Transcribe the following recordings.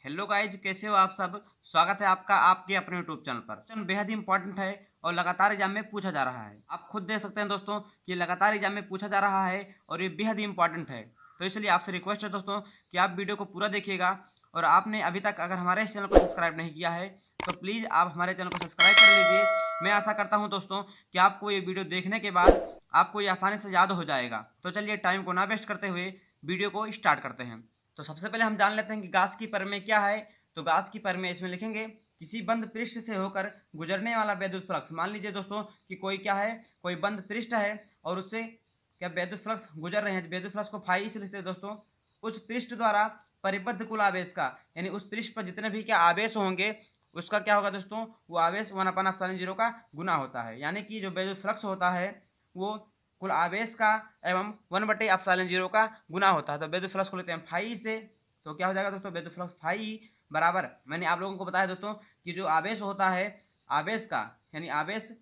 Hello guys, कैसे हो आप सब। स्वागत है आपका आपके अपने यूट्यूब चैनल पर। क्वेश्चन बेहद इंपॉर्टेंट है और लगातार एग्जाम में पूछा जा रहा है। आप खुद देख सकते हैं दोस्तों कि लगातार एग्जाम में पूछा जा रहा है और ये बेहद ही इंपॉर्टेंट है। तो इसलिए आपसे रिक्वेस्ट है दोस्तों कि आप वीडियो को पूरा देखिएगा। और आपने अभी तक अगर हमारे इस चैनल को सब्सक्राइब नहीं किया है तो प्लीज़ आप हमारे चैनल को सब्सक्राइब कर लीजिए। मैं आशा करता हूँ दोस्तों कि आपको ये वीडियो देखने के बाद आपको ये आसानी से याद हो जाएगा। तो चलिए टाइम को ना वेस्ट करते हुए वीडियो को स्टार्ट करते हैं। तो सबसे पहले हम जान लेते हैं कि गास की प्रमेय क्या है। तो गास की प्रमेय इसमें लिखेंगे किसी बंद पृष्ठ से होकर गुजरने वाला वैद्युत फ्लक्स। मान लीजिए दोस्तों कि कोई क्या है, कोई बंद पृष्ठ है और उससे क्या वैद्युत फ्लक्स गुजर रहे हैं। वैद्युत फ्लक्स को फाई से लिखते हैं दोस्तों। उस पृष्ठ द्वारा परिबद्ध कुल आवेश का, यानी उस पृष्ठ पर जितने भी क्या आवेश होंगे उसका क्या होगा दोस्तों, वो आवेश 1/ε0 का गुना होता है। यानी कि जो वैद्युत फ्लक्स होता है वो कुल आवेश का एवं 1/ε0 का गुना होता है। तो वैद्युत फ्लक्स को लेते हैं फाई से। तो क्या हो जाएगा दोस्तों, वैद्युत फ्लक्स फाई बराबर, मैंने आप लोगों को बताया दोस्तों कि जो आवेश होता है आवेश का, यानी आवेश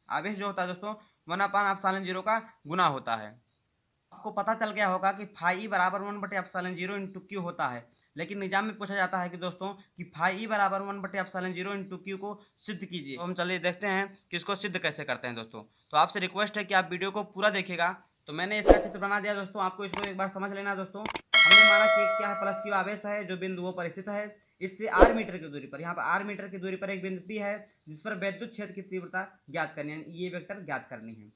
आवेश जो होता है दोस्तों 1/ε0 का गुना होता है। आपको पता चल गया होगा कि फाई बराबर 1/ε0 इंटू क्यू होता है। लेकिन एग्जाम में पूछा जाता है कि दोस्तों कि फाई बराबर 1/ε0 इंटू क्यू को सिद्ध कीजिए। तो हम चलिए देखते हैं कि इसको सिद्ध कैसे करते हैं दोस्तों। तो आपसे रिक्वेस्ट है कि आप वीडियो को पूरा देखिएगा। तो मैंने इसका चित्र बना दिया दोस्तों, आपको इसको एक बार समझ लेना दोस्तों। हमने माना कि क्या है, प्लस क्यू आवेश है जो बिंदुओं पर स्थित है। इससे आर मीटर की दूरी पर, यहाँ पर आर मीटर की दूरी पर एक बिंदु पी है जिस पर वैद्युत क्षेत्र की तीव्रता ज्ञात करनी है, ये वेक्टर ज्ञात करनी है।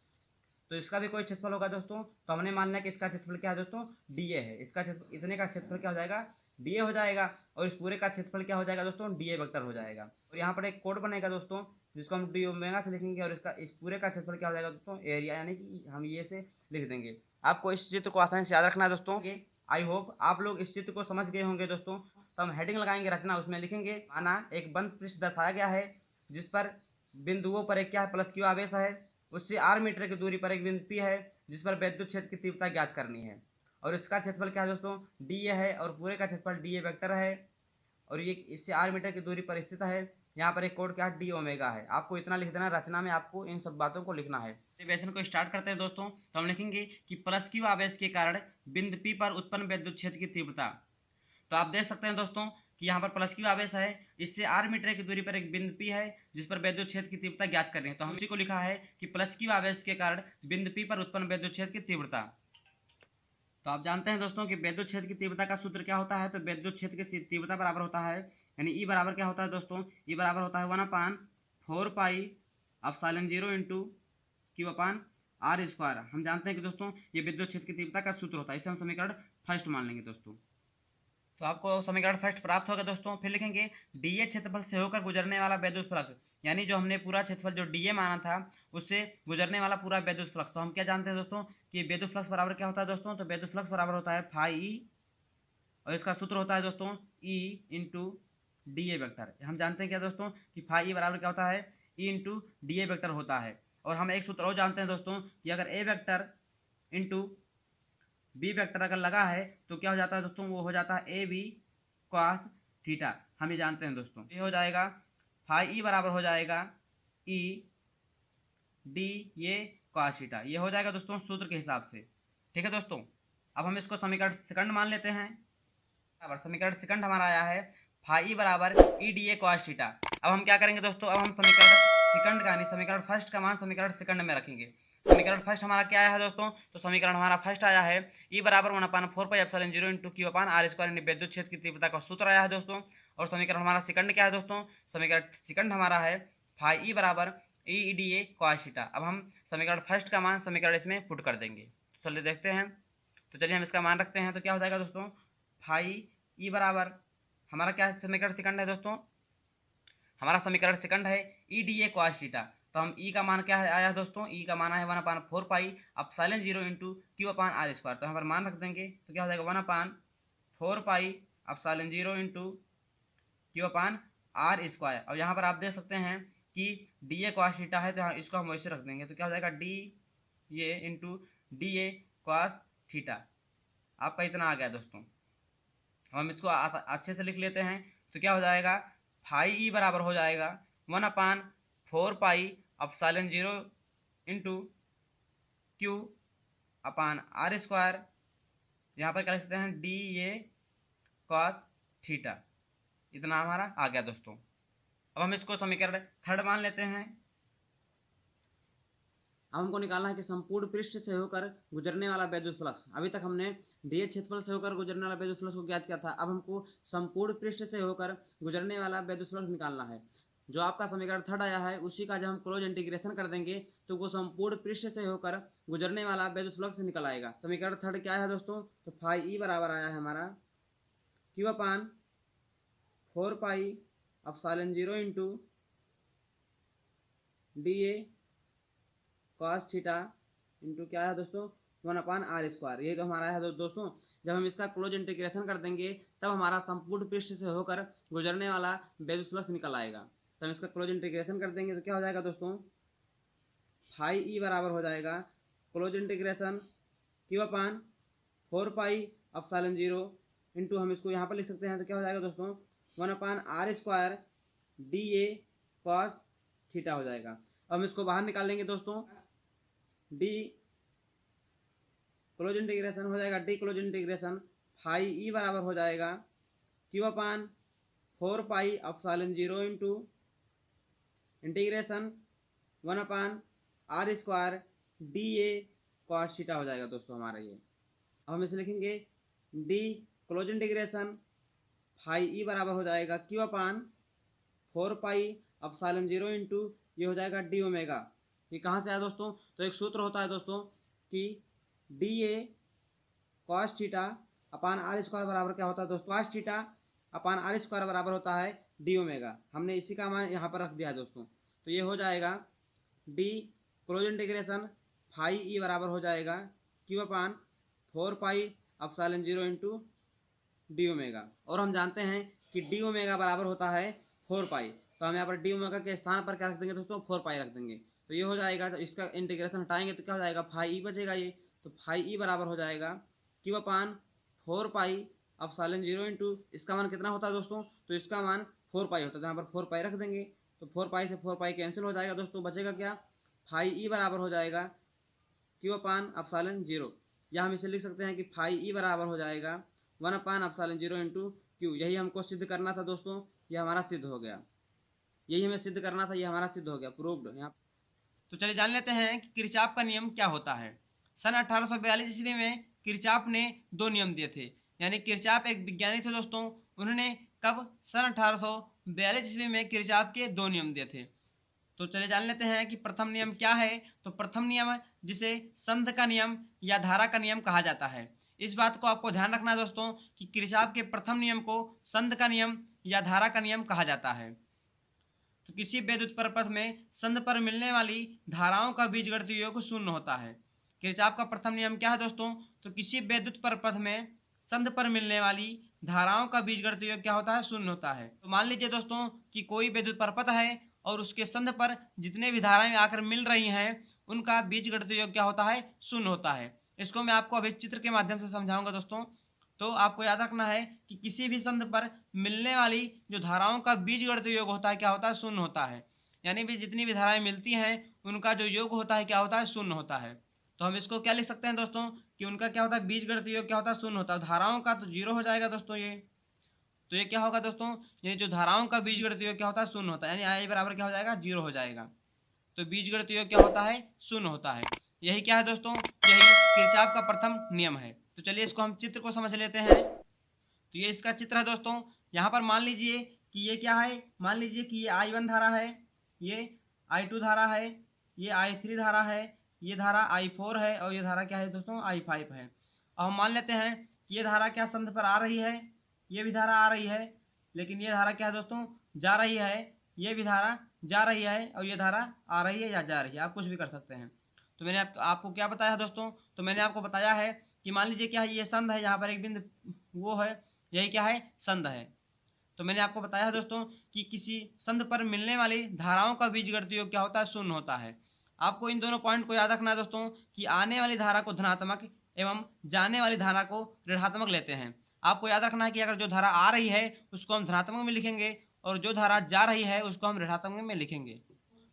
तो इसका भी कोई क्षेत्रफल होगा दोस्तों। तो हमने मान लिया कि इसका क्षेत्रफल क्या है दोस्तों, डीए है। इसका क्षेत्र, इतने का क्षेत्रफल क्या हो जाएगा, डीए हो जाएगा। और इस पूरे का क्षेत्रफल क्या हो जाएगा दोस्तों, डीए वेक्टर हो जाएगा। और यहाँ पर एक कोड बनेगा दोस्तों जिसको हम डी ओमेगा से लिखेंगे। और इसका इस पूरे का क्षेत्रफल क्या हो जाएगा दोस्तों, एरिया, यानी कि हम ये से लिख देंगे। आपको इस चित्र को आसानी से याद रखना है दोस्तों। आई होप आप लोग इस चित्र को समझ गए होंगे दोस्तों। तो हम हेडिंग लगाएंगे रचना, उसमें लिखेंगे माना एक बंद पृष्ठ दर्शाया गया है जिस पर बिंदुओं पर एक क्या है, प्लस क्यू आवेश है। उससे आर मीटर की दूरी पर एक बिंदु पी है जिस पर वैद्युत क्षेत्र की तीव्रता ज्ञात करनी है। और इसका क्षेत्रफल क्या है दोस्तों, डी ए है। और पूरे का क्षेत्रफल डी ए वेक्टर है। और ये इससे आर मीटर की दूरी पर स्थित है। यहाँ पर एक कोड क्या डी ओमेगा है। आपको इतना लिख देना, रचना में आपको इन सब बातों को लिखना है। डेरिवेशन को स्टार्ट करते हैं दोस्तों। तो हम लिखेंगे कि प्लस क्यू आवेश के कारण बिंदु पी पर उत्पन्न वैद्युत क्षेत्र की तीव्रता। तो आप देख सकते हैं दोस्तों कि यहाँ पर प्लस क्यू आवेश है, इससे आर मीटर की दूरी पर एक बिंदु पी है जिस पर वैद्युत क्षेत्र की तीव्रता ज्ञात करनी है। तो हम इसी को लिखा है कि प्लस क्यू आवेश के कारण बिंदु पी पर उत्पन्न वैद्युत क्षेत्र की तीव्रता। तो आप जानते हैं दोस्तों कि वैद्युत क्षेत्र की तीव्रता का सूत्र क्या होता है। तो वैद्युत क्षेत्र की तीव्रता बराबर होता है, यानी ई बराबर क्या होता है दोस्तों, ई बराबर होता है 1/4πε0 इंटू Q/r²। हम जानते हैं कि दोस्तों ये विद्युत क्षेत्र की तीव्रता का सूत्र होता है। इसे हम समीकरण फर्स्ट मान लेंगे दोस्तों। तो आपको समीकरण फर्स्ट प्राप्त होगा दोस्तों। फिर लिखेंगे डीए क्षेत्रफल से होकर गुजरने वाला वैद्युत फ्लक्स, यानी जो हमने पूरा क्षेत्रफल जो डीए माना था उससे गुजरने वाला पूरा वैद्युत फ्लक्स। तो हम क्या जानते हैं दोस्तों कि वैद्युत फ्लक्स बराबर क्या होता है दोस्तों, तो वैद्युत फ्लक्स बराबर होता है फाई, और इसका सूत्र होता है दोस्तों E into D A vector. हम जानते हैं क्या दोस्तों कि फाई बराबर क्या होता है, E into D A vector होता है। और हम एक सूत्र और जानते हैं दोस्तों कि अगर ए वेक्टर इंटू बी वेक्टर अगर लगा है तो क्या हो जाता है दोस्तों, वो हो जाता है ए बी कॉस थीटा। हम ये जानते हैं दोस्तों। ये हो जाएगा फाई ई बराबर हो जाएगा ई डी ये कॉस थीटा। ये हो जाएगा दोस्तों सूत्र के हिसाब से। ठीक है दोस्तों, अब हम इसको समीकरण सेकंड मान लेते हैं। बराबर समीकरण सेकंड हमारा आया है फाई बराबर E D A cos theta. अब हम क्या करेंगे दोस्तों, अब हम समीकरण सेकंड का, नहीं समीकरण फर्स्ट का मान समीकरण सेकंड में रखेंगे। समीकरण फर्स्ट हमारा क्या आया है दोस्तों, तो समीकरण हमारा फर्स्ट आया है ई बराबर 1/4πε0 इंटू Q/r², विद्युत क्षेत्र की तीव्रता का सूत्र आया है दोस्तों। और समीकरण हमारा सेकंड क्या है दोस्तों, समीकरण सेकंड हमारा है फाई ई बराबर E D A cos theta. अब हम समीकरण फर्स्ट का मान समीकरण इसमें पुट कर देंगे। तो चलिए देखते हैं। तो चलिए हम इसका मान रखते हैं। तो क्या हो जाएगा दोस्तों, फाई ई बराबर हमारा क्या समीकरण सेकंड है दोस्तों, हमारा समीकरण सेकंड है E D A cos theta. तो हम ई का मान क्या है आया दोस्तों, ई का मान है 1/4πε0 इंटू Q/r²। तो यहाँ पर मान रख देंगे तो क्या हो जाएगा 1/4πε0 इंटू Q/r²। और यहाँ पर आप देख सकते हैं कि डी ए कॉस थीटा है तो इसको हम वैसे रख देंगे। तो क्या हो जाएगा डी ये into D A cos theta. आपका इतना आ गया दोस्तों। हम इसको अच्छे से लिख लेते हैं। तो क्या हो जाएगा, फाई ई बराबर हो जाएगा 1/4πε0 इंटू Q/r²। यहाँ पर क्या लिख सकते हैं डी ए कॉस थीटा। इतना हमारा आ गया दोस्तों। अब हम इसको समीकरण थर्ड मान लेते हैं। अब हमको निकालना है कि संपूर्ण पृष्ठ से होकर गुजरने वाला वैद्युत फ्लक्स। अभी तक हमने दिए क्षेत्रफल से होकर गुजरने वाला वैद्युत फ्लक्स को ज्ञात किया था। अब हमको संपूर्ण पृष्ठ से होकर गुजरने वाला वैद्युत फ्लक्स निकालना है। जो आपका समीकरण थर्ड आया है उसी का जब हम क्लोज इंटीग्रेशन कर देंगे तो वो संपूर्ण पृष्ठ से होकर गुजरने वाला वैद्युत फ्लक्स निकल आएगा। समीकरण थर्ड क्या है दोस्तों? तो फाई ई बराबर आया है हमारा Q upon 4 pi epsilon 0 into D A cos theta into क्या है दोस्तों 1/r²। ये जो हमारा है दोस्तों, जब हम इसका क्लोज इंटीग्रेशन कर देंगे तब हमारा संपूर्ण पृष्ठ से होकर गुजरने वाला वैद्युत फ्लक्स निकल आएगा। तो हम इसका क्लोज इंटीग्रेशन कर देंगे तो क्या हो जाएगा दोस्तों? फाई ई बराबर हो जाएगा close integration Q upon 4 pi epsilon 0 into हम इसको यहाँ पर लिख सकते हैं तो क्या हो जाएगा दोस्तों 1/r² d A cos theta हो जाएगा। अब हम इसको बाहर निकाल लेंगे दोस्तों। डी क्लोज इंटीग्रेशन हो जाएगा d close integration phi E बराबर हो जाएगा q upon 4 pi epsilon 0 into integration 1/r² d A cos theta हो जाएगा दोस्तों हमारा ये। अब हम इसे लिखेंगे d close integration phi E बराबर हो जाएगा q upon 4 pi epsilon 0 into ये हो जाएगा डी ओमेगा। ये कहाँ से आया दोस्तों? तो एक सूत्र होता है दोस्तों कि D A cos theta upon r² बराबर क्या होता है दोस्तों? कॉस थीटा अपान r² बराबर होता है डी ओमेगा। हमने इसी का मान यहाँ पर रख दिया दोस्तों। तो ये हो जाएगा d close integration phi E बराबर हो जाएगा q upon 4 pi epsilon 0 into d omega. और हम जानते हैं कि डी ओमेगा बराबर होता है 4 पाई। तो हम यहाँ पर डी ओमेगा के स्थान पर क्या रख देंगे दोस्तों? 4 पाई रख देंगे। तो ये हो जाएगा, तो इसका इंटीग्रेशन हटाएंगे तो क्या हो जाएगा? फाई ई बचेगा ये। तो फाई ई बराबर हो जाएगा q upon 4 pi epsilon 0 into इसका मान कितना होता है दोस्तों? तो इसका मान 4 पाई होता है। तो यहाँ पर 4 पाई रख देंगे तो 4 पाई से 4 पाई कैंसिल हो जाएगा दोस्तों। बचेगा क्या? फाई ई बराबर हो जाएगा क्यू अपान एप्सिलॉन 0, या हम इसे लिख सकते हैं कि फाई ई बराबर हो जाएगा 1/एप्सिलॉन 0 इंटू क्यू। यही हमको सिद्ध करना था दोस्तों, ये हमारा सिद्ध हो गया। यही हमें सिद्ध करना था, ये हमारा सिद्ध हो गया, प्रूव्ड। यहाँ तो चलिए जान लेते हैं कि किरचॉफ का नियम क्या होता है। सन 1842 ईस्वी में किरचॉफ ने 2 नियम दिए थे। यानी किरचॉफ एक विज्ञानी थे दोस्तों। उन्होंने कब? सन 1842 ईस्वी में किरचॉफ के 2 नियम दिए थे। तो चलिए जान लेते हैं कि प्रथम नियम क्या है। तो प्रथम नियम जिसे संध का नियम या धारा का नियम कहा जाता है। इस बात को आपको ध्यान रखना है दोस्तों कि किरचॉफ के प्रथम नियम को संध का नियम या धारा का नियम कहा जाता है। तो किसी विद्युत परिपथ में संध पर मिलने वाली धाराओं का बीजगणितीय योग शून्य होता है। किरचॉफ का प्रथम नियम क्या है दोस्तों? तो किसी विद्युत परिपथ में संध पर मिलने वाली धाराओं का बीजगणितीय योग क्या होता है? शून्य होता है। तो मान लीजिए दोस्तों कि कोई विद्युत परिपथ है और उसके संध पर जितने भी धाराएं आकर मिल रही हैं उनका बीजगणितीय योग क्या होता है? शून्य होता है। इसको मैं आपको अभी चित्र के माध्यम से समझाऊंगा दोस्तों। तो आपको याद रखना है कि किसी भी संध पर मिलने वाली जो धाराओं का बीजगणितीय योग होता है क्या होता है? शून्य होता है। यानी भी जितनी भी धाराएं मिलती हैं उनका जो योग होता है क्या होता है? शून्य होता है। तो हम इसको क्या लिख सकते हैं दोस्तों कि उनका क्या होता है? बीजगणितीय योग क्या होता है? शून्य होता है। धाराओं का तो 0 हो जाएगा दोस्तों ये। तो ये क्या होगा दोस्तों? ये जो धाराओं का बीजगणितीय योग क्या होता है? शून्य होता है। यानी आई बराबर क्या हो जाएगा? 0 हो जाएगा। तो बीजगणितीय योग क्या होता है? शून्य होता है। यही क्या है दोस्तों? यही किरचॉफ का प्रथम नियम है। तो चलिए इसको हम चित्र को समझ लेते हैं। तो ये इसका चित्र है दोस्तों। यहाँ पर मान लीजिए कि ये क्या है? मान लीजिए कि ये I1 धारा है, ये I2 धारा है, ये I3 धारा है, ये धारा I4 है और ये धारा क्या है दोस्तों? I5 है। अब हम मान लेते हैं कि ये धारा क्या संध पर आ रही है, ये भी धारा आ रही है, लेकिन ये धारा क्या है दोस्तों? जा रही है। ये भी धारा जा रही है और ये धारा आ रही है या जा रही है, आप कुछ भी कर सकते हैं। तो मैंने आपको क्या बताया दोस्तों? तो मैंने आपको बताया है कि मान लीजिए क्या है, ये संध है, यहाँ पर एक बिंदु वो है, यही क्या है? संध है। तो मैंने आपको बताया है दोस्तों कि किसी संध पर मिलने वाली धाराओं का बीजगणितीय योग क्या होता है? शून्य होता है। आपको इन दोनों पॉइंट को याद रखना है दोस्तों कि आने वाली धारा को धनात्मक एवं जाने वाली धारा को ऋणात्मक लेते हैं। आपको याद रखना है कि अगर जो धारा आ रही है उसको हम धनात्मक में लिखेंगे और जो धारा जा रही है उसको हम ऋणात्मक में लिखेंगे।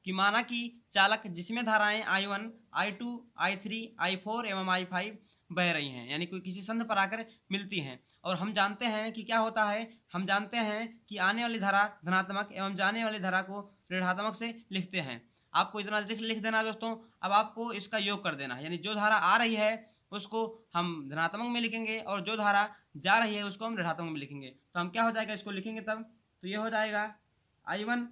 कि माना कि चालक जिसमें धाराएं I1, I2, I3, I4 एवं I5 बह रही हैं, यानी कोई किसी संध पर आकर मिलती हैं। और हम जानते हैं कि क्या होता है, हम जानते हैं कि आने वाली धारा धनात्मक एवं जाने वाली धारा को ऋणात्मक से लिखते हैं। आपको इतना लिख देना दोस्तों। अब आपको इसका योग कर देना है, यानी जो धारा आ रही है उसको हम धनात्मक में लिखेंगे और जो धारा जा रही है उसको हम ऋणात्मक में लिखेंगे। तो हम क्या हो जाएगा, इसको लिखेंगे तब तो ये हो जाएगा I1।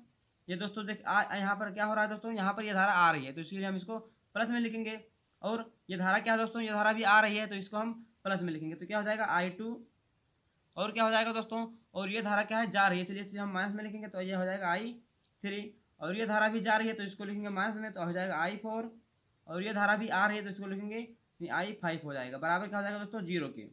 ये दोस्तों देख यहाँ पर क्या हो रहा है दोस्तों, यहाँ पर ये धारा आ रही है तो इसलिए हम इसको प्लस में लिखेंगे। और ये धारा क्या है दोस्तों, ये धारा भी आ रही है तो इसको हम प्लस में लिखेंगे। तो क्या हो जाएगा I2। और क्या हो जाएगा दोस्तों, और ये धारा क्या है, जा रही है, इसलिए हम माइनस में लिखेंगे तो ये हो जाएगा I3। और ये धारा भी जा रही है तो इसको लिखेंगे माइनस में तो हो जाएगा I4। और ये धारा भी आ रही है तो इसको लिखेंगे I5 हो जाएगा, बराबर क्या हो जाएगा दोस्तों 0 के।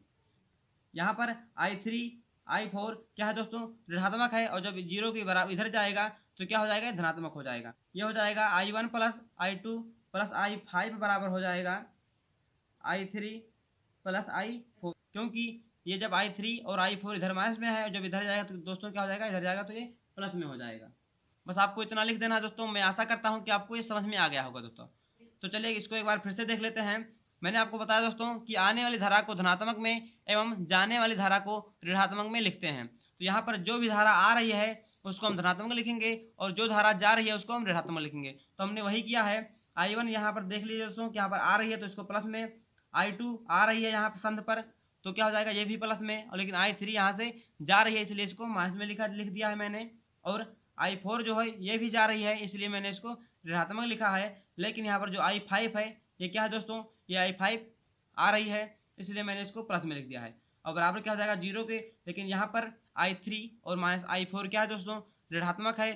यहाँ पर I3 I4 क्या है दोस्तों, ऋणात्मक है, और जब 0 के बराबर इधर जाएगा तो क्या हो जाएगा, धनात्मक हो जाएगा। ये हो जाएगा I1 plus I2 plus I5 बराबर हो जाएगा I3 प्लस I4, क्योंकि ये जब I3 और I4 इधर माइनस में है और जब इधर जाएगा तो दोस्तों क्या हो जाएगा, इधर जाएगा तो ये प्लस में हो जाएगा। बस आपको इतना लिख देना है दोस्तों। मैं आशा करता हूँ कि आपको ये समझ में आ गया होगा दोस्तों। तो चलिए इसको एक बार फिर से देख लेते हैं। मैंने आपको बताया दोस्तों कि आने वाली धारा को धनात्मक में एवं जाने वाली धारा को ऋणात्मक में लिखते हैं। तो यहाँ पर जो भी धारा आ रही है उसको हम धनात्मक लिखेंगे और जो धारा जा रही है उसको हम ऋणात्मक लिखेंगे। तो हमने वही किया है। I1 यहाँ पर देख लीजिए दोस्तों कि यहाँ पर आ रही है तो इसको प्लस में, I2 आ रही है यहाँ पर संध पर तो क्या हो जाएगा, ये भी प्लस में, और लेकिन I3 यहाँ से जा रही है इसलिए इसको माइनस में लिख दिया है मैंने। और I4 जो है ये भी जा रही है इसलिए मैंने इसको ऋणात्मक लिखा है। लेकिन यहाँ पर जो I5 है ये क्या है दोस्तों, ये I5 आ रही है इसलिए मैंने इसको प्लस में लिख दिया है और बराबर क्या हो जाएगा 0 के। लेकिन यहाँ पर I3 और माइनस I4 क्या है दोस्तों, ऋणात्मक है,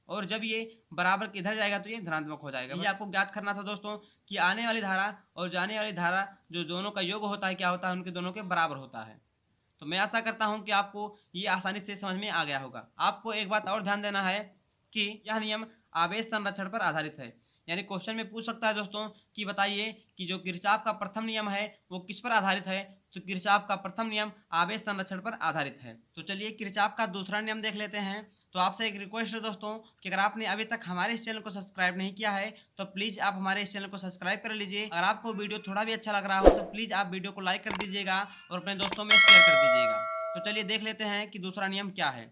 और जब ये बराबर के इधर जाएगा तो ये धनात्मक हो जाएगा। ये आपको ज्ञात करना था दोस्तों कि आने वाली धारा और जाने वाली धारा जो दोनों का योग होता है क्या होता है, उनके दोनों के बराबर होता है। तो मैं आशा करता हूँ कि आपको ये आसानी से समझ में आ गया होगा। आपको एक बात और ध्यान देना है कि यह नियम आवेश संरक्षण पर आधारित है। यानी क्वेश्चन में पूछ सकता है दोस्तों कि बताइए कि जो किरचॉफ का प्रथम नियम है वो किस पर आधारित है। तो किरचॉफ का प्रथम नियम आवेश संरक्षण पर आधारित है। तो चलिए किरचॉफ का दूसरा नियम देख लेते हैं। तो आपसे एक रिक्वेस्ट है दोस्तों कि अगर आपने अभी तक हमारे इस चैनल को सब्सक्राइब नहीं किया है तो प्लीज आप हमारे इस चैनल को सब्सक्राइब कर लीजिए। अगर आपको वीडियो थोड़ा भी अच्छा लग रहा हो तो प्लीज आप वीडियो को लाइक कर दीजिएगा और अपने दोस्तों में शेयर कर दीजिएगा। तो चलिए देख लेते हैं कि दूसरा नियम क्या है।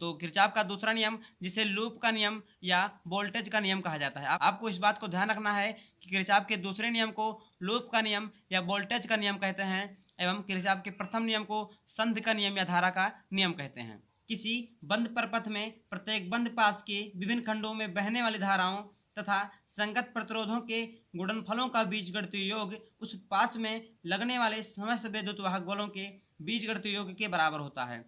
तो किरचॉफ का दूसरा नियम जिसे लूप का नियम या वोल्टेज का नियम कहा जाता है। आपको इस बात को ध्यान रखना है कि किरचॉफ के दूसरे नियम को लूप का नियम या वोल्टेज का नियम कहते हैं एवं किरचॉफ के प्रथम नियम को संध का नियम या धारा का नियम कहते हैं। किसी बंद परपथ में प्रत्येक बंद पास के विभिन्न खंडों में बहने वाली धाराओं तथा संगत प्रतिरोधों के गुणनफलों का बीजगणितीय योग उस पास में लगने वाले समस्त विद्युत वाहक बलों के बीजगणितीय योग के बराबर होता है।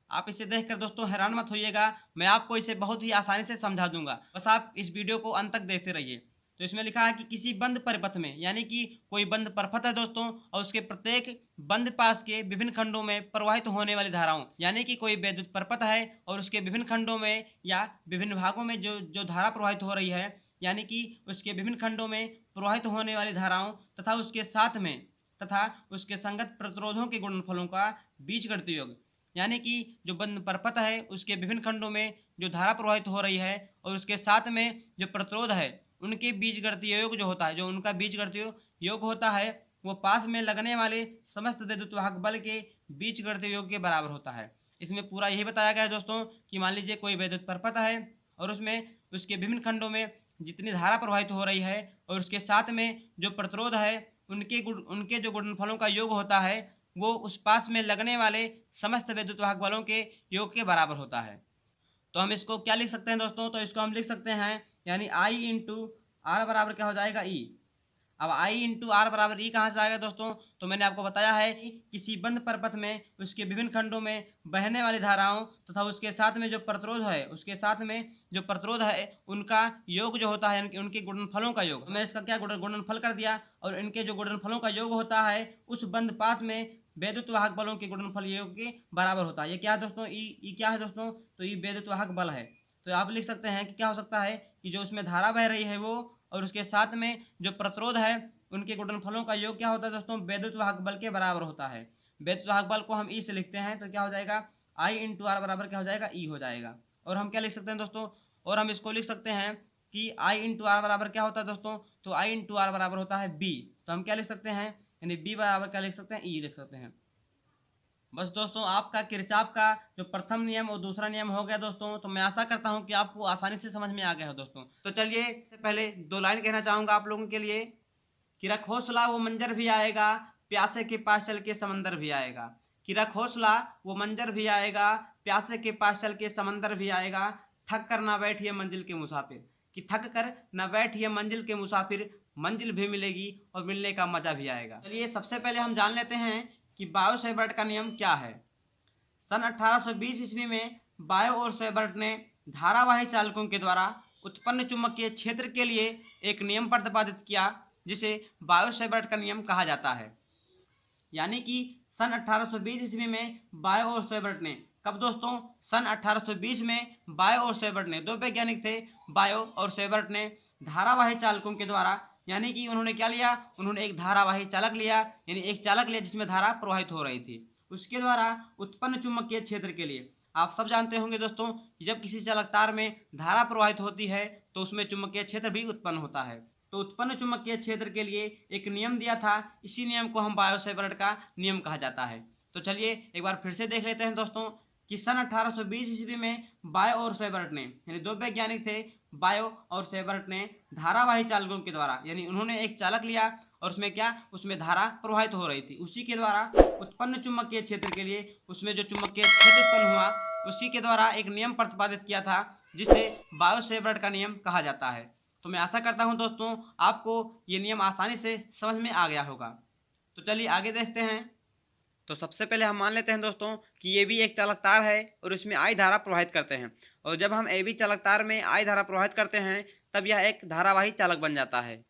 आप इसे देखकर दोस्तों हैरान मत होइएगा, मैं आपको इसे बहुत ही आसानी से समझा दूंगा, बस आप इस वीडियो को अंत तक देखते रहिए। तो इसमें लिखा है कि किसी बंद परिपथ में, यानी कि कोई बंद परिपथ है दोस्तों और उसके प्रत्येक बंद पास के विभिन्न खंडों में प्रवाहित होने वाली धाराओं, यानी कि कोई विद्युत परिपथ है और उसके विभिन्न खंडों में या विभिन्न भागों में जो धारा प्रवाहित हो रही है, यानी कि उसके विभिन्न खंडों में प्रवाहित होने वाली धाराओं तथा उसके साथ में तथा उसके संगत प्रतिरोधों के गुणनफलों का बीजगणितीय योग, यानी कि जो बंद परपथ है उसके विभिन्न खंडों में जो धारा प्रवाहित हो रही है और उसके साथ में जो प्रतिरोध है उनके बीजगणितीय योग जो होता है, जो उनका बीजगणितीय योग होता है वो पास में लगने वाले समस्त विद्युत वाहक बल के बीजगणितीय योग के बराबर होता है। इसमें पूरा यही बताया गया है दोस्तों कि मान लीजिए कोई विद्युत परपथ है और उसमें उसके विभिन्न खंडों में जितनी धारा प्रवाहित हो रही है और उसके साथ में जो प्रतिरोध है उनके जो गुणनफलों का योग होता है वो उस पास में लगने वाले समस्त विद्युत वाहक बलों के योग के बराबर होता है। तो हम इसको क्या लिख सकते हैं दोस्तों, तो इसको हम लिख सकते हैं यानी I इंटू आर बराबर क्या हो जाएगा E। अब I इंटू आर बराबर E कहाँ से आएगा दोस्तों, तो मैंने आपको बताया है कि किसी बंद परपथ में उसके विभिन्न खंडों में बहने वाली धाराओं तथा उसके साथ में जो प्रतिरोध है उनका योग जो होता है, उनके गुणनफलों का योग, मैं इसका क्या गुणनफल कर दिया और इनके जो गुणनफलों का योग होता है उस बंद पास में विद्युत वाहक बलों के गुणनफल योग के बराबर होता है। ये क्या है दोस्तों, ई क्या है दोस्तों, तो ये विद्युत वाहक बल है। तो आप लिख सकते हैं कि क्या हो सकता है कि जो उसमें धारा बह रही है वो और उसके साथ में जो प्रतिरोध है उनके गुणनफलों का योग क्या होता है दोस्तों, विद्युत वाहक बल के बराबर होता है। विद्युत वाहक बल को हम ई से लिखते हैं तो क्या हो जाएगा I इंटू आर बराबर क्या हो जाएगा E हो जाएगा। और हम क्या लिख सकते हैं दोस्तों, और हम इसको लिख सकते हैं कि I इंटू आर बराबर क्या होता है दोस्तों, तो I इंटू आर बराबर होता है B। तो हम क्या लिख सकते हैं यानी बी बराबर क्या लिख सकते हैं, ई लिख सकते हैं। बस दोस्तों आपका किरचॉफ का जो प्रथम नियम और दूसरा नियम हो गया दोस्तों। तो मैं आशा करता हूं कि आपको आसानी से समझ में आ गया हो दोस्तों। तो चलिए इससे पहले दो लाइन कहना चाहूंगा आप लोगों के लिए कि रख हौसला वो मंजर भी आएगा, प्यासे के पास चल के समंदर भी आएगा। कि रख हौसला वो मंजर भी आएगा, प्यासे के पास चल के समंदर भी आएगा। थक कर ना बैठिए मंजिल के मुसाफिर, कि थक कर न बैठिए मंजिल के मुसाफिर, मंजिल भी मिलेगी और मिलने का मजा भी आएगा। चलिए सबसे पहले हम जान लेते हैं कि बायो सेवर्ट का नियम क्या है। सन 1820 ईस्वी में बायो और सेवर्ट ने धारावाही चालकों के द्वारा उत्पन्न चुंबकीय क्षेत्र के लिए एक नियम प्रतिपादित किया, जिसे बायो सेवर्ट का नियम कहा जाता है। यानी कि सन 1820 ईस्वी में बायो और सेवर्ट ने, कब दोस्तों, सन 1820 में बायो और सेवर्ट ने, दो वैज्ञानिक थे बायो और सेवर्ट ने, धारावाही चालकों के द्वारा, यानी कि उन्होंने क्या लिया, उन्होंने एक धारावाही चालक लिया, यानी एक चालक लिया जिसमें धारा प्रवाहित हो रही थी, उसके द्वारा उत्पन्न चुंबकीय क्षेत्र के लिए। आप सब जानते होंगे दोस्तों कि जब किसी चालक तार में धारा प्रवाहित होती है तो उसमें चुंबकीय क्षेत्र भी उत्पन्न होता है। तो उत्पन्न चुंबकीय क्षेत्र के लिए एक नियम दिया था, इसी नियम को हम बायो सेवर्ट का नियम कहा जाता है। तो चलिए एक बार फिर से देख लेते हैं दोस्तों कि सन 1820 ईस्वी में बायो और सेवर्ट ने, यानी दो वैज्ञानिक थे बायो और सेवर्ट ने, धारावाही चालकों के द्वारा, यानी उन्होंने एक चालक लिया और उसमें क्या, उसमें धारा प्रवाहित हो रही थी, उसी के द्वारा उत्पन्न चुंबकीय क्षेत्र के लिए, उसमें जो चुंबकीय क्षेत्र उत्पन्न हुआ उसी के द्वारा एक नियम प्रतिपादित किया था, जिसे बायो सेवर्ट का नियम कहा जाता है। तो मैं आशा करता हूं दोस्तों आपको ये नियम आसानी से समझ में आ गया होगा। तो चलिए आगे देखते हैं। तो सबसे पहले हम मान लेते हैं दोस्तों कि ये भी एक चालक तार है और इसमें आई धारा प्रवाहित करते हैं, और जब हम ए बी चालक तार में आई धारा प्रवाहित करते हैं तब यह एक धारावाही चालक बन जाता है।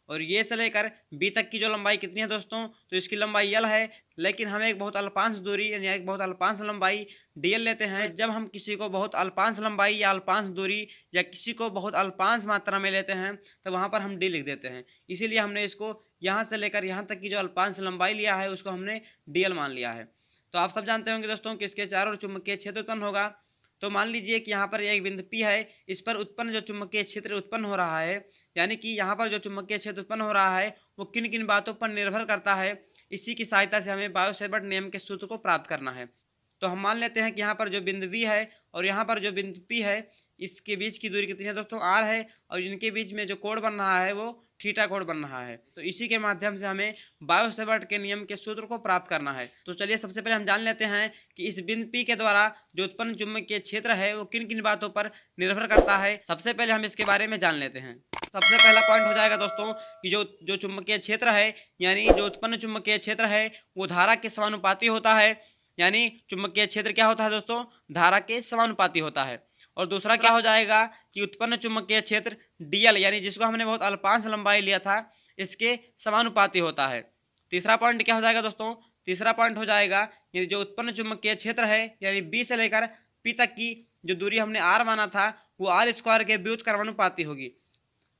और ये से लेकर बी तक की जो लंबाई कितनी है दोस्तों, तो इसकी लंबाई यल है, लेकिन हम एक बहुत अल्पांश दूरी यानी एक बहुत अल्पांश लंबाई डीएल लेते हैं। जब हम किसी को बहुत अल्पांश लंबाई या अल्पांश दूरी या किसी को बहुत अल्पांश मात्रा में लेते हैं तो वहाँ पर हम डी लिख देते हैं। इसीलिए हमने इसको यहाँ से लेकर यहाँ तक की जो अल्पांश लंबाई लिया है उसको हमने डीएल मान लिया है। तो आप सब जानते होंगे दोस्तों कि इसके चारों ओर चुंबकीय क्षेत्र उत्पन्न होगा। तो मान लीजिए कि यहाँ पर एक बिंदु P है, इस पर उत्पन्न जो चुंबकीय क्षेत्र उत्पन्न हो रहा है, यानी कि यहाँ पर जो चुंबकीय क्षेत्र उत्पन्न हो रहा है वो किन किन बातों पर निर्भर करता है, इसी की सहायता से हमें बायो सेवर्ट नियम के सूत्र को प्राप्त करना है। तो हम मान लेते हैं कि यहाँ पर जो बिंदु B है और यहाँ पर जो बिंदु P है, इसके बीच की दूरी कितनी है दोस्तों, r है, और इनके बीच में जो कोण बन रहा है वो थीटा कोण बन रहा है। तो इसी के माध्यम से हमें बायो सेवर्ट के नियम के सूत्र को प्राप्त करना है। तो चलिए सबसे पहले हम जान लेते हैं कि इस बिंदु P के द्वारा जो उत्पन्न चुंबकीय क्षेत्र है वो किन किन बातों पर निर्भर करता है। सबसे पहले हम इसके बारे में जान लेते हैं। सबसे पहला पॉइंट हो जाएगा दोस्तों कि जो चुंबकीय क्षेत्र है, यानी जो उत्पन्न चुंबकीय क्षेत्र है वो धारा के समानुपाती होता है। यानी चुंबकीय क्षेत्र क्या होता है दोस्तों, धारा के समानुपाती होता है। और दूसरा क्या हो जाएगा कि उत्पन्न चुंबकीय क्षेत्र डीएल, यानी जिसको हमने बहुत अल्पांश लंबाई लिया था, इसके समानुपाती होता है। तीसरा पॉइंट क्या हो जाएगा दोस्तों, तीसरा पॉइंट हो जाएगा ये जो उत्पन्न चुंबकीय क्षेत्र है, यानी बी से लेकर पी तक की जो दूरी हमने आर माना था वो आर स्क्वायर के व्युत्क्रमानुपाती होगी।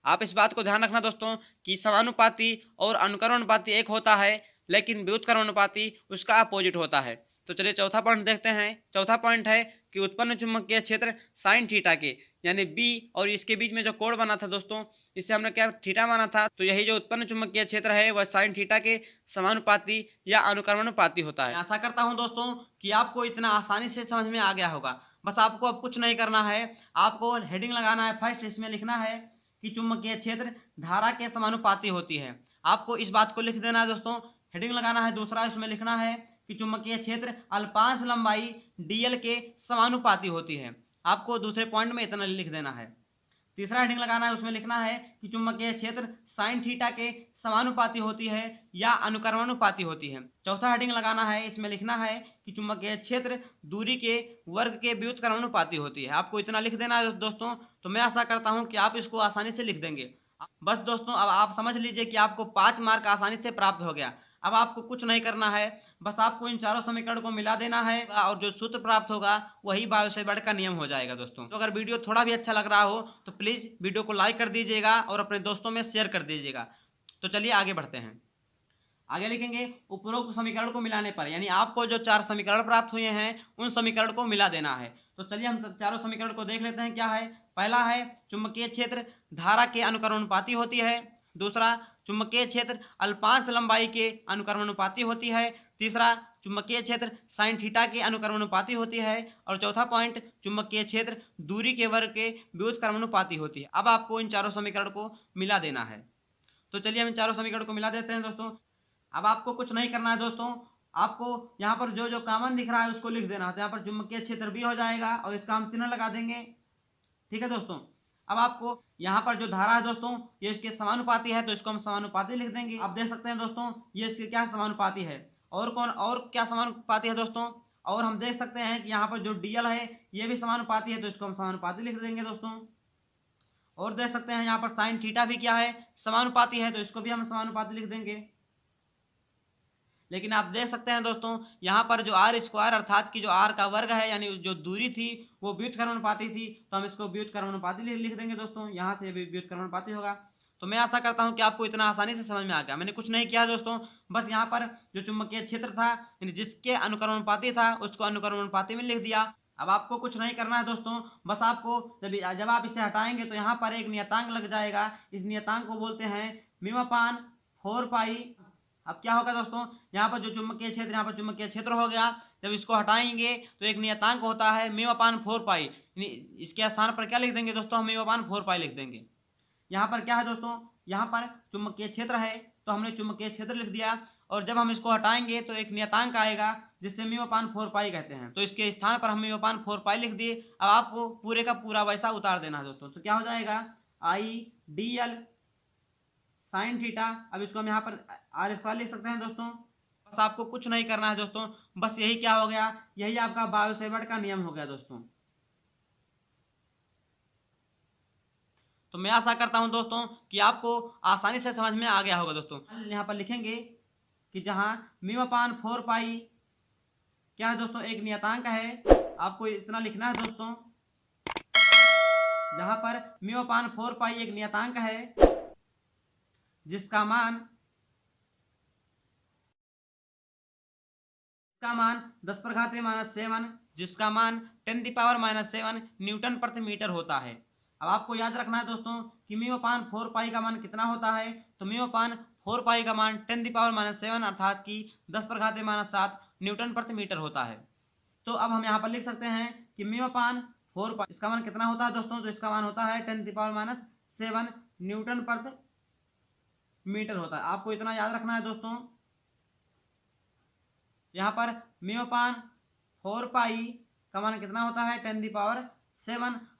आप इस बात को ध्यान रखना दोस्तों कि समानुपाती और अनुक्रमानुपाती एक होता है, लेकिन व्युत्क्रमानुपाती उसका अपोजिट होता है। तो चलिए चौथा पॉइंट देखते हैं। चौथा पॉइंट है कि उत्पन्न चुंबकीय क्षेत्र साइन थीटा के, यानी बी और इसके बीच में जो कोण बना था दोस्तों, इससे हमने क्या थीटा माना था, तो यही जो उत्पन्न चुंबकीय क्षेत्र है वह साइन थीटा के समानुपाती या अनुक्रमानुपाती होता है। आशा करता हूं दोस्तों कि आपको इतना आसानी से समझ में आ गया होगा। बस आपको अब कुछ नहीं करना है, आपको हेडिंग लगाना है फर्स्ट, इसमें लिखना है कि चुंबकीय क्षेत्र धारा के समानुपाती होती है। आपको इस बात को लिख देना है दोस्तों, हेडिंग लगाना है। दूसरा इसमें लिखना है कि चुंबकीय क्षेत्र अल्पांश लंबाई डीएल के समानुपाती होती है। आपको दूसरे पॉइंट में इतना लिख देना है। तीसरा हेडिंग लगाना है, उसमें लिखना है कि चुंबकीय क्षेत्र साइन थीटा के समानुपाती होती है या अनुक्रमानुपाती होती है। चौथा हेडिंग लगाना है, इसमें लिखना है कि चुंबकीय क्षेत्र दूरी के वर्ग के व्युत्क्रमानुपाती होती है। आपको इतना लिख देना है दोस्तों। तो मैं आशा करता हूं कि आप इसको आसानी से लिख देंगे। बस दोस्तों अब आप समझ लीजिए कि आपको 5 मार्क आसानी से प्राप्त हो गया। अब आपको कुछ नहीं करना है, बस आपको इन चारों समीकरण को मिला देना है और जो सूत्र प्राप्त होगा वही बायो सेवर्ट का नियम हो जाएगा दोस्तों। तो अगर वीडियो थोड़ा भी अच्छा लग रहा हो तो प्लीज़ वीडियो को लाइक कर दीजिएगा और अपने दोस्तों में शेयर कर दीजिएगा। तो चलिए आगे बढ़ते हैं। आगे लिखेंगे उपरोक्त समीकरण को मिलाने पर, यानी आपको जो 4 समीकरण प्राप्त हुए हैं उन समीकरण को मिला देना है। तो चलिए हम चारों समीकरण को देख लेते हैं क्या है। पहला है चुंबकीय क्षेत्र धारा के अनुक्रमानुपाती होती है। दूसरा चुंबकीय क्षेत्र अल्पांश लंबाई के अनुक्रमानुपाती होती है। तीसरा, चुंबकीय क्षेत्र साइन थीटा के अनुक्रमानुपाती होती है। और चौथा पॉइंट, चुंबकीय क्षेत्र दूरी के वर्ग के व्युत्क्रमानुपाती होती है। अब आपको इन चारों समीकरण को मिला देना है। तो चलिए हम इन चारों समीकरण को मिला देते हैं दोस्तों। अब आपको कुछ नहीं करना है दोस्तों, आपको यहाँ पर जो जो कॉमन दिख रहा है उसको लिख देना है। तो यहाँ पर चुंबकीय क्षेत्र भी हो जाएगा और इसका हम चिन्ह लगा देंगे। ठीक है दोस्तों, अब आपको यहाँ पर जो धारा है दोस्तों ये इसके समानुपाती है, तो इसको हम समानुपाती लिख देंगे। आप देख सकते हैं दोस्तों ये इसके क्या समानुपाती है। और कौन और क्या समानुपाती है दोस्तों, और हम देख सकते हैं कि यहाँ पर जो डीएल है ये भी समानुपाती है, तो इसको हम समानुपाती लिख देंगे दोस्तों। और देख सकते हैं यहाँ पर साइन थीटा भी क्या है, समानुपाती है, तो इसको भी हम समानुपाती लिख देंगे। लेकिन आप देख सकते हैं दोस्तों यहाँ पर जो आर स्क्वायर अर्थात कि जो आर का वर्ग है यानी जो दूरी थी वो व्युत्क्रमानुपाती थी, तो हम इसको व्युत्क्रमानुपाती लिख देंगे दोस्तों। यहाँ से व्युत्क्रमानुपाती होगा। तो मैं आशा करता हूँ कि आपको इतना आसानी से समझ में आ गया। मैंने कुछ नहीं किया दोस्तों, बस यहाँ पर जो चुंबकीय क्षेत्र था यानी जिसके अनुक्रमानुपाती था उसको अनुक्रमानुपाती में लिख दिया। अब आपको कुछ नहीं करना है दोस्तों, बस आपको जब आप इसे हटाएंगे तो यहाँ पर एक नियतांक लग जाएगा। इस नियतांक को बोलते हैं μ/4π। अब क्या होगा दोस्तों, यहाँ पर जो चुंबकीय क्षेत्र यहाँ पर चुंबकीय क्षेत्र हो गया, जब इसको हटाएंगे तो एक नियतांक होता है μ/4π। इसके स्थान पर क्या लिख देंगे दोस्तों, हम μ/4π लिख देंगे। यहाँ पर क्या है दोस्तों, यहाँ पर चुंबकीय क्षेत्र है तो हमने चुंबकीय क्षेत्र लिख दिया। और जब हम इसको हटाएंगे तो एक नियतांक आएगा जिससे μ/4π कहते हैं, तो इसके स्थान पर हम μ/4π लिख दिए। अब आपको पूरे का पूरा वैसा उतार देना है दोस्तों। तो क्या हो जाएगा, IDL साइन थीटा। अब इसको हम यहाँ पर आर स्क्वायर लिख सकते हैं दोस्तों। बस आपको कुछ नहीं करना है दोस्तों, बस यही क्या हो गया, यही आपका बायो-सेवर्ट का नियम हो गया दोस्तों। तो मैं आशा करता हूं दोस्तों कि आपको आसानी से समझ में आ गया होगा दोस्तों। यहाँ पर लिखेंगे कि जहां μ/4π क्या है दोस्तों, एक नियतांक है। आपको इतना लिखना है दोस्तों, जहां पर μ/4π एक नियतांक है जिसका मान 10⁻⁻⁷, जिसका मान 10⁻⁻⁷ न्यूटन प्रति मीटर होता है। अब आपको याद रखना है दोस्तों कि μ/4π का मान कितना होता है, तो μ/4π का मान 10⁻⁻⁷ अर्थात कि 10⁻⁷ न्यूटन प्रति मीटर होता है। तो अब हम यहाँ पर लिख सकते हैं कि μ/4π इसका मान कितना होता है दोस्तों, तो इसका मान होता है 10⁻⁷ न्यूटन प्रति मीटर होता है। आपको इतना याद रखना है दोस्तों। यहाँ पर μ/4π का मान कितना होता है 10⁻⁷,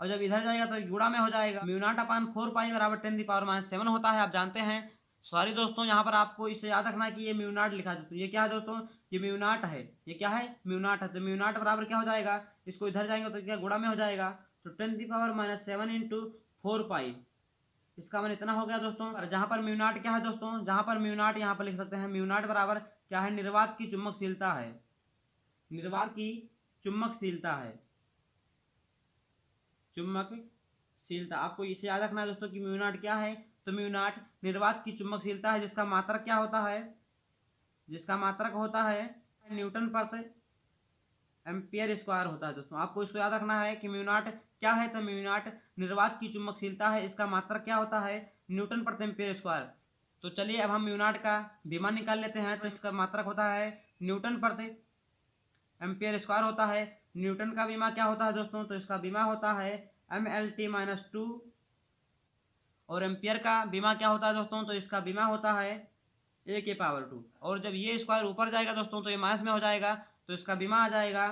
और जब इधर जाएगा तो गुणा में हो जाएगा। μ0/4π बराबर 10⁻⁷ होता है, आप जानते हैं। सॉरी दोस्तों, यहाँ पर आपको इसे याद रखना है कि ये μ0 लिखा है। तो ये क्या है दोस्तों, ये μ0 है। ये क्या है, μ0 है। तो μ0 बराबर क्या हो जाएगा, इसको इधर जाएंगे तो क्या गुणा में हो जाएगा। तो 10⁻⁷ × 4π इसका मान इतना हो गया दोस्तों। और जहां पर μ0 क्या है दोस्तों, जहां पर μ0 यहाँ पर लिख सकते हैं μ0 बराबर क्या है, निर्वात की चुंबकशीलता है। निर्वात की चुंबकशीलता है, चुंबकशीलता। आपको इसे याद रखना है दोस्तों कि μ0 क्या है, तो μ0 निर्वात की चुंबकशीलता है जिसका मात्रक क्या होता है, जिसका मात्रक होता है न्यूटन प्रति एम्पियर स्क्वायर होता है दोस्तों। आपको इसको याद रखना है कि μ0 क्या है, तो μ0 निर्वात की चुंबकशीलता है, इसका मात्रक क्या होता है, न्यूटन प्रति एम्पियर स्क्वायर। तो चलिए अब हम μ0 का विमान निकाल लेते हैं। तो इसका मात्रक होता है न्यूटन प्रति एम्पियर स्क्वायर होता है। न्यूटन का विमा क्या होता है दोस्तों, तो इसका विमा होता है mLt-2। और एम्पियर का विमा क्या होता है दोस्तों, तो इसका विमा होता है a⁻²। और जब ये स्क्वायर ऊपर जाएगा दोस्तों तो ये माइनस में हो जाएगा, तो इसका विमा आ जाएगा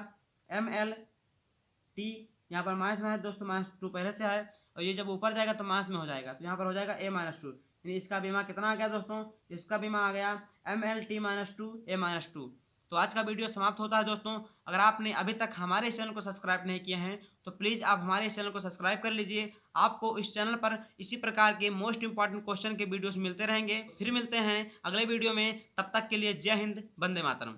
mLt। यहाँ पर माइनस में है दोस्तों, -2 पहले से है, और ये जब ऊपर जाएगा तो माइनस में हो जाएगा, तो यहाँ पर हो जाएगा a-2। यानी इसका बीमा कितना आ गया दोस्तों, इसका बीमा आ गया mLt-2 a-2। तो आज का वीडियो समाप्त होता है दोस्तों। अगर आपने अभी तक हमारे इस चैनल को सब्सक्राइब नहीं किए हैं तो प्लीज़ आप हमारे इस चैनल को सब्सक्राइब कर लीजिए। आपको इस चैनल पर इसी प्रकार के मोस्ट इंपॉर्टेंट क्वेश्चन के वीडियोस मिलते रहेंगे। फिर मिलते हैं अगले वीडियो में, तब तक के लिए जय हिंद, वंदे मातरम।